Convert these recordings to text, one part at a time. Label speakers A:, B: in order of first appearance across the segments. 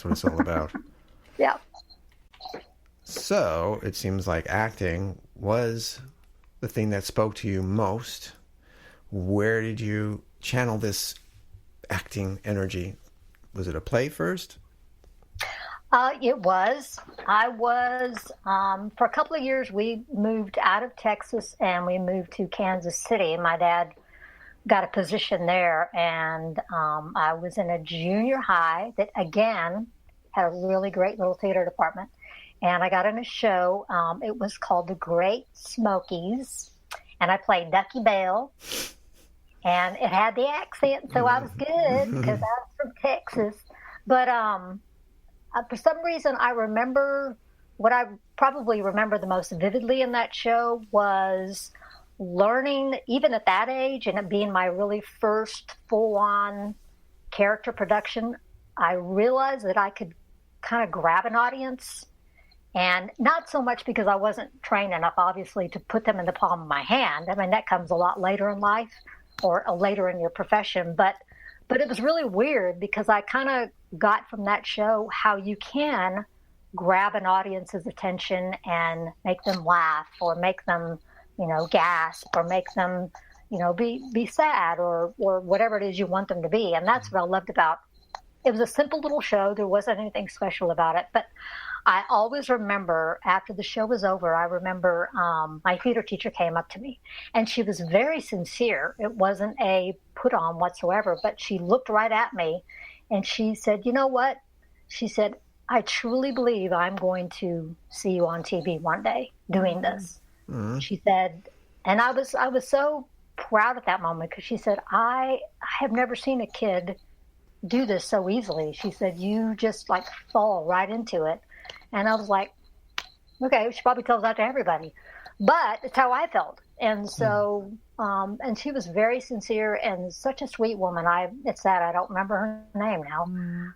A: what it's all about.
B: Yeah.
A: So it seems like acting was the thing that spoke to you most. Where did you channel this acting energy? Was it a play first?
B: It was. I was, for a couple of years, we moved out of Texas and we moved to Kansas City. My dad got a position there, and I was in a junior high that, again, had a really great little theater department. And I got in a show. It was called The Great Smokies, and I played Ducky Bell. And it had the accent, so I was good because I was from Texas. But for some reason, I remember what I probably remember the most vividly in that show was learning, even at that age, and it being my really first full-on character production, I realized that I could kind of grab an audience. And not so much because I wasn't trained enough, obviously, to put them in the palm of my hand. I mean, that comes a lot later in life or later in your profession. But it was really weird because I kind of got from that show how you can grab an audience's attention and make them laugh or make them, gasp or make them, be sad or whatever it is you want them to be. And that's what I loved about it. It was a simple little show. There wasn't anything special about it. But I always remember after the show was over, I remember my theater teacher came up to me and she was very sincere. It wasn't a put on whatsoever, but she looked right at me and she said, "You know what?" She said, "I truly believe I'm going to see you on TV one day doing this." Mm-hmm. She said, and I was so proud at that moment because she said, I have never seen a kid do this so easily. She said, "You just like fall right into it." And I was like, okay, she probably tells that to everybody. But it's how I felt. And so, and she was very sincere and such a sweet woman. It's sad I don't remember her name now,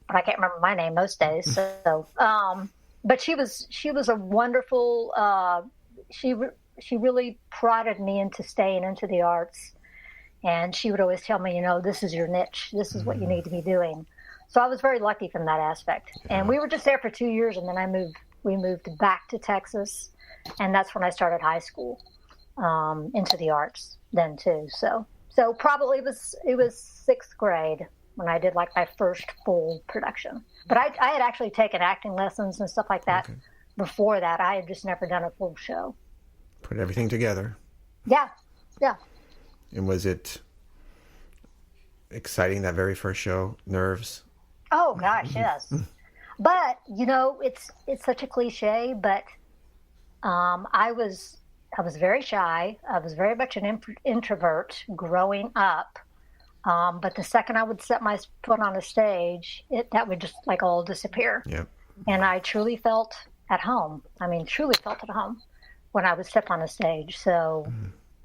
B: but I can't remember my name most days. So, but she was a wonderful, she really prodded me into staying into the arts. And she would always tell me, this is your niche. This is what you need to be doing. So I was very lucky from that aspect. Yeah. And we were just there for 2 years, and then we moved back to Texas, and that's when I started high school into the arts then too. So probably it was sixth grade when I did like my first full production. But I had actually taken acting lessons and stuff like that before that. I had just never done a full show.
A: Put everything together.
B: Yeah.
A: And was it exciting, that very first show? Nerves?
B: Oh gosh, yes. But it's such a cliche. But I was very shy. I was very much an introvert growing up. But the second I would set my foot on a stage, that would just like all disappear.
A: Yep.
B: And I truly felt at home. I mean, truly felt at home when I would step on a stage. So,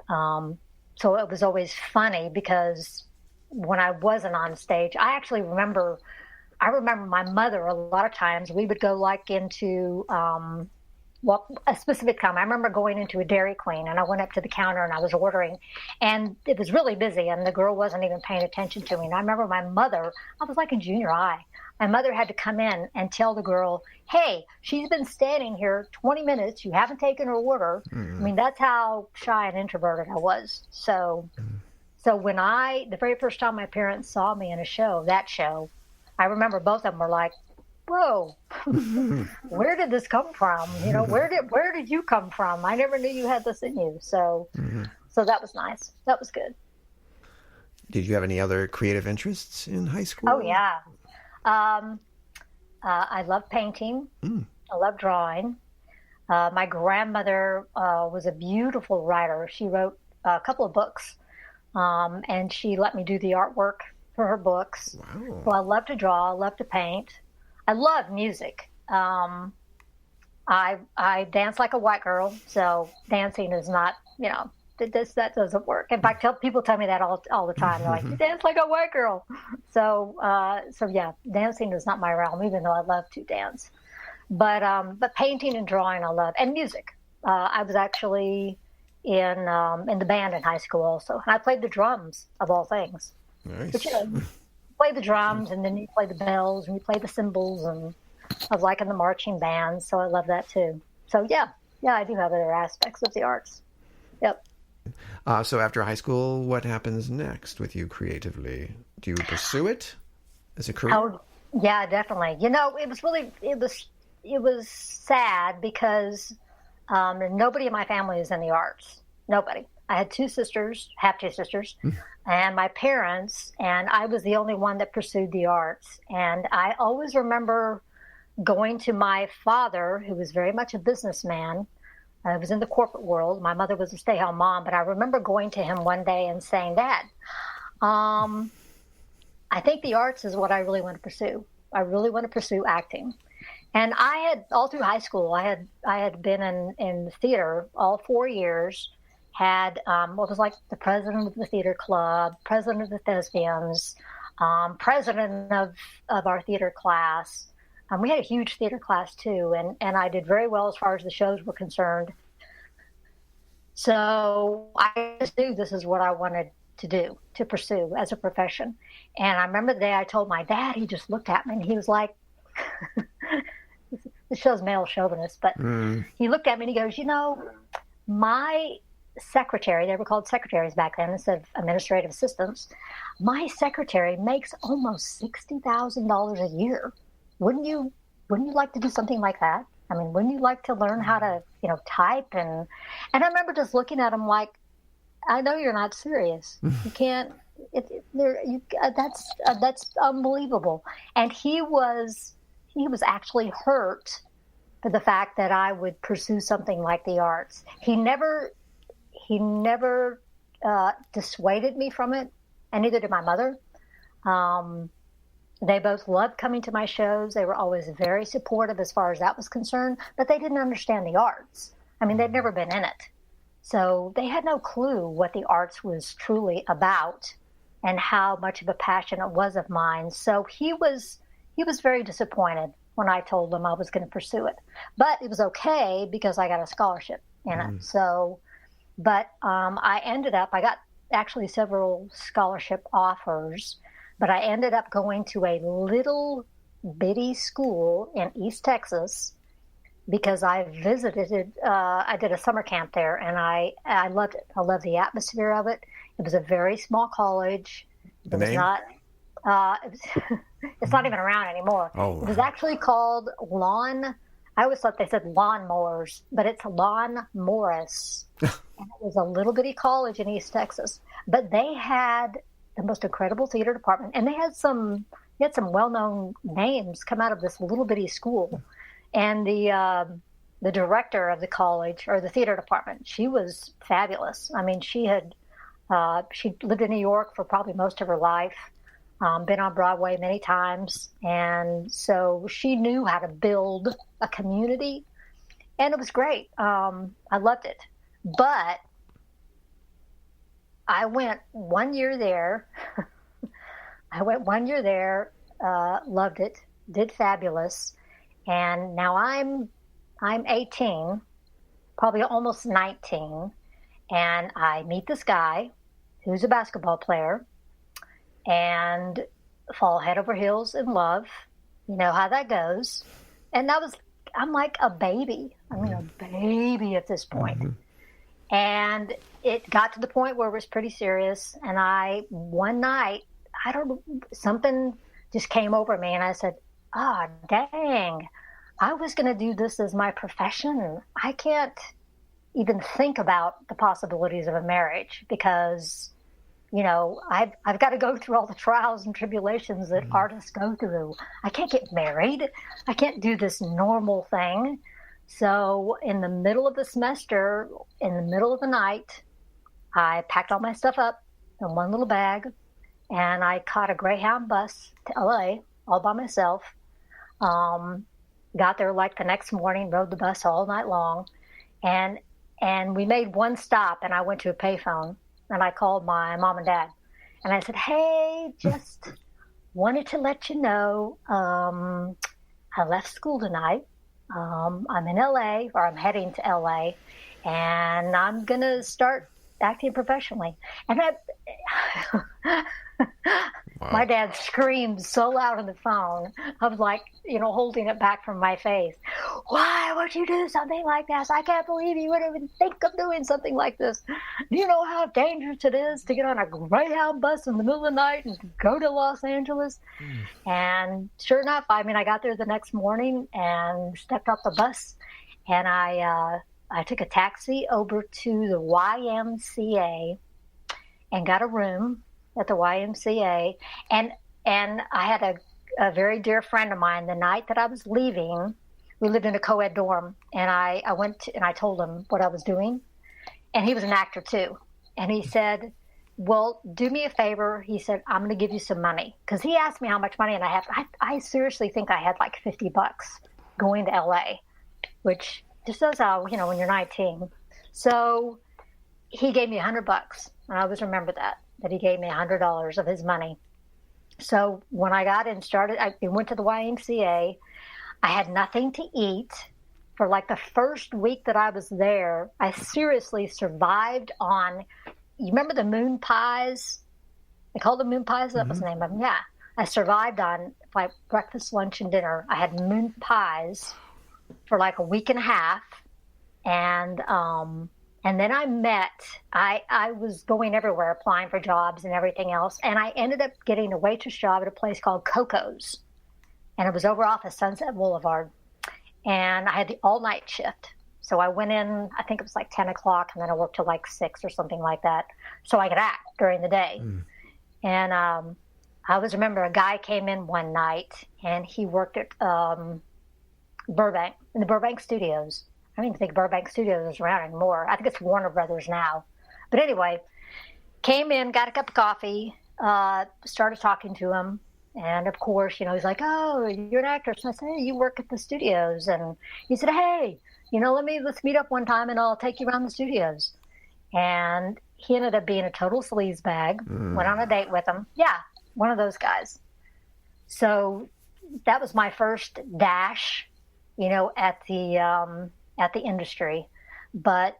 B: so it was always funny because when I wasn't on stage, I remember my mother, a lot of times we would go like into, a specific time. I remember going into a Dairy Queen and I went up to the counter and I was ordering and it was really busy and the girl wasn't even paying attention to me. And I remember my mother, I was like in junior high. My mother had to come in and tell the girl, "Hey, she's been standing here 20 minutes. You haven't taken her order." I mean, that's how shy and introverted I was. So when the very first time my parents saw me in a show, I remember both of them were like, "Whoa, where did this come from? Where did you come from? I never knew you had this in you." So that was nice. That was good.
A: Did you have any other creative interests in high school?
B: Oh, yeah. I love painting. I love drawing. My grandmother was a beautiful writer. She wrote a couple of books, and she let me do the artwork for her books.
A: Wow.
B: So I love to draw. I love to paint. I love music. I dance like a white girl, so dancing is not, that doesn't work. In fact, people tell me that all the time. They're like, "You dance like a white girl." So yeah, dancing is not my realm, even though I love to dance. But painting and drawing I love, and music. I was actually in the band in high school also, and I played the drums of all things.
A: Nice.
B: But play the drums, and then you play the bells, and you play the cymbals, and I was like in the marching band, so I love that too. So yeah, I do have other aspects of the arts. Yep.
A: So after high school, what happens next with you creatively? Do you pursue it as a career?
B: Oh, yeah, definitely. It was sad because nobody in my family is in the arts. Nobody. I had two sisters, and my parents, and I was the only one that pursued the arts. And I always remember going to my father, who was very much a businessman. I was in the corporate world. My mother was a stay-at-home mom, but I remember going to him one day and saying, Dad, I think the arts is what I really want to pursue. I really want to pursue acting. And I had, all through high school, I had been in theater all 4 years, had what was like the president of the theater club, president of the thespians, president of our theater class. We had a huge theater class too, and I did very well as far as the shows were concerned. So I just knew this is what I wanted to do, to pursue as a profession. And I remember the day I told my dad, he just looked at me and he was like, this shows male chauvinist, but he looked at me and he goes, my secretary, they were called secretaries back then instead of administrative assistants, my secretary makes almost $60,000 a year. Wouldn't you like to do something like that? I mean, wouldn't you like to learn how to, type? And I remember just looking at him like, I know you're not serious. You can't. That's unbelievable. And he was actually hurt for the fact that I would pursue something like the arts. He never dissuaded me from it, and neither did my mother. They both loved coming to my shows. They were always very supportive as far as that was concerned, but they didn't understand the arts. I mean, they'd never been in it. So they had no clue what the arts was truly about and how much of a passion it was of mine. So he was very disappointed when I told him I was going to pursue it. But it was okay because I got a scholarship in it. So, but I got actually several scholarship offers, but I ended up going to a little bitty school in East Texas because I visited, I did a summer camp there, and I loved it. I loved the atmosphere of it. It was a very small college. It was not, it's not even around anymore.
A: Oh, wow.
B: It was actually called I always thought they said lawnmowers, but it's Lawn Morris. And it was a little bitty college in East Texas. But they had the most incredible theater department, and they had some well-known names come out of this little bitty school. And the director of the college, or the theater department, she was fabulous. I mean, she lived in New York for probably most of her life, been on Broadway many times, and so she knew how to build a community, and it was great. I loved it. But I went 1 year there. Loved it, did fabulous. And now I'm 18, probably almost 19, and I meet this guy who's a basketball player and fall head over heels in love. You know how that goes. And I'm like a baby. I mean, a baby at this point. Mm-hmm. And it got to the point where it was pretty serious. And one night, I don't know, something just came over me and I said, dang, I was going to do this as my profession. I can't even think about the possibilities of a marriage because, I've got to go through all the trials and tribulations that artists go through. I can't get married. I can't do this normal thing. So in the middle of the semester, in the middle of the night, I packed all my stuff up in one little bag and I caught a Greyhound bus to LA all by myself. Got there like the next morning, rode the bus all night long, and we made one stop, and I went to a payphone, and I called my mom and dad, and I said, hey, just wanted to let you know, I left school tonight. I'm in LA, or I'm heading to LA, and I'm going to start acting professionally. And
A: Wow.
B: my dad screamed so loud on the phone. I was like, holding it back from my face. Why would you do something like this? I can't believe you would even think of doing something like this. Do you know how dangerous it is to get on a Greyhound bus in the middle of the night and go to Los Angeles? And sure enough, I got there the next morning and stepped off the bus, and I took a taxi over to the YMCA and got a room at the YMCA. And I had a very dear friend of mine. The night that I was leaving, we lived in a co-ed dorm, and I went and I told him what I was doing. And he was an actor too. And he said, well, do me a favor. He said, I'm going to give you some money. Because he asked me how much money, and I seriously think I had like $50 going to LA, which just shows how, when you're 19. So he gave me $100, and I always remember that he gave me $100 of his money. So when I got in, I went to the YMCA. I had nothing to eat for like the first week that I was there. I seriously survived on, you remember the moon pies? They called them moon pies? That was the name of them. Yeah. I survived on like breakfast, lunch, and dinner. I had moon pies for like a week and a half. And then I was going everywhere, applying for jobs and everything else. And I ended up getting a waitress job at a place called Coco's. And it was over off of Sunset Boulevard. And I had the all-night shift. So I went in, I think it was like 10 o'clock, and then I worked till like 6 or something like that, so I could act during the day. And I always remember a guy came in one night, and he worked at Burbank, in the Burbank Studios. I don't even think Burbank Studios is around anymore. I think it's Warner Brothers now. But anyway, came in, got a cup of coffee, started talking to him. And of course, he's like, oh, you're an actress. And I said, hey, you work at the studios. And he said, hey, let's meet up one time and I'll take you around the studios. And he ended up being a total sleazebag. Went on a date with him. Yeah, one of those guys. So that was my first dash, at the industry. But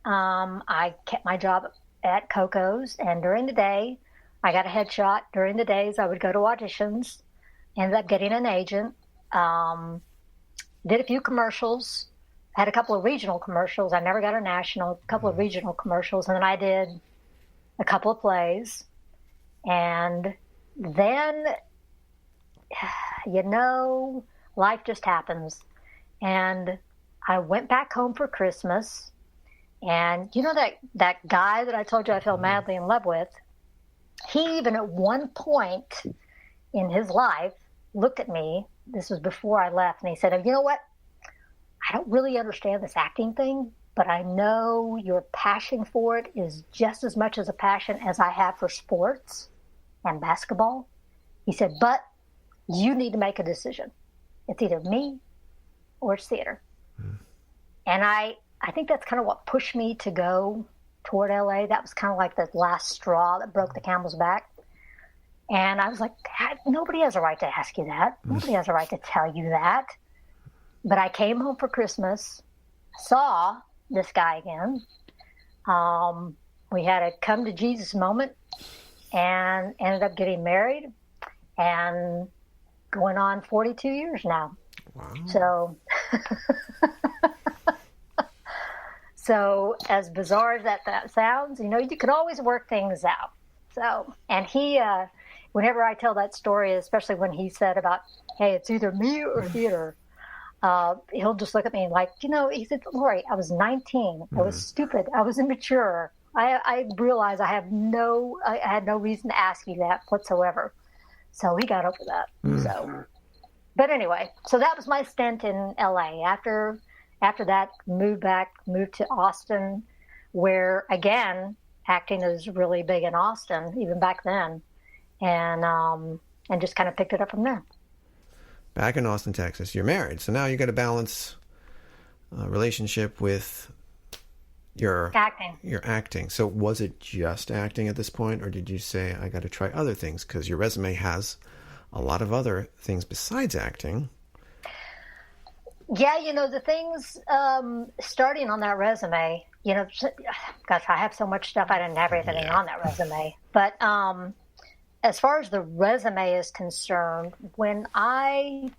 B: I kept my job at Coco's, and during the day, I got a headshot. During the days, I would go to auditions, ended up getting an agent, did a few commercials, had a couple of regional commercials. I never got a national, a couple of regional commercials, and then I did a couple of plays. And then, life just happens. And I went back home for Christmas, and that guy that I told you I fell madly in love with, he even at one point in his life looked at me, this was before I left, and he said, you know what? I don't really understand this acting thing, but I know your passion for it is just as much as a passion as I have for sports and basketball. He said, but you need to make a decision. It's either me or it's theater. And I think that's kind of what pushed me to go toward LA. That was kind of like the last straw that broke the camel's back. And I was like, nobody has a right to ask you that. Nobody has a right to tell you that. But I came home for Christmas, saw this guy again. We had a come to Jesus moment and ended up getting married and going on 42 years now.
A: Wow.
B: So as bizarre as that sounds, you can always work things out. So, and he, whenever I tell that story, especially when he said about, hey, it's either me or theater, he'll just look at me like, he said, Laurie, I was 19. I was stupid. I was immature. I realized I had no reason to ask you that whatsoever. So he got over that. So, but anyway, so that was my stint in LA. After that, moved to Austin, where again, acting is really big in Austin, even back then, and just kind of picked it up from there.
A: Back in Austin, Texas, you're married, so now you got to balance a relationship with your acting. So was it just acting at this point, or did you say, I got to try other things? Because your resume has a lot of other things besides acting.
B: Yeah, the things starting on that resume, gosh, I have so much stuff. I didn't have everything on that resume. But as far as the resume is concerned, when I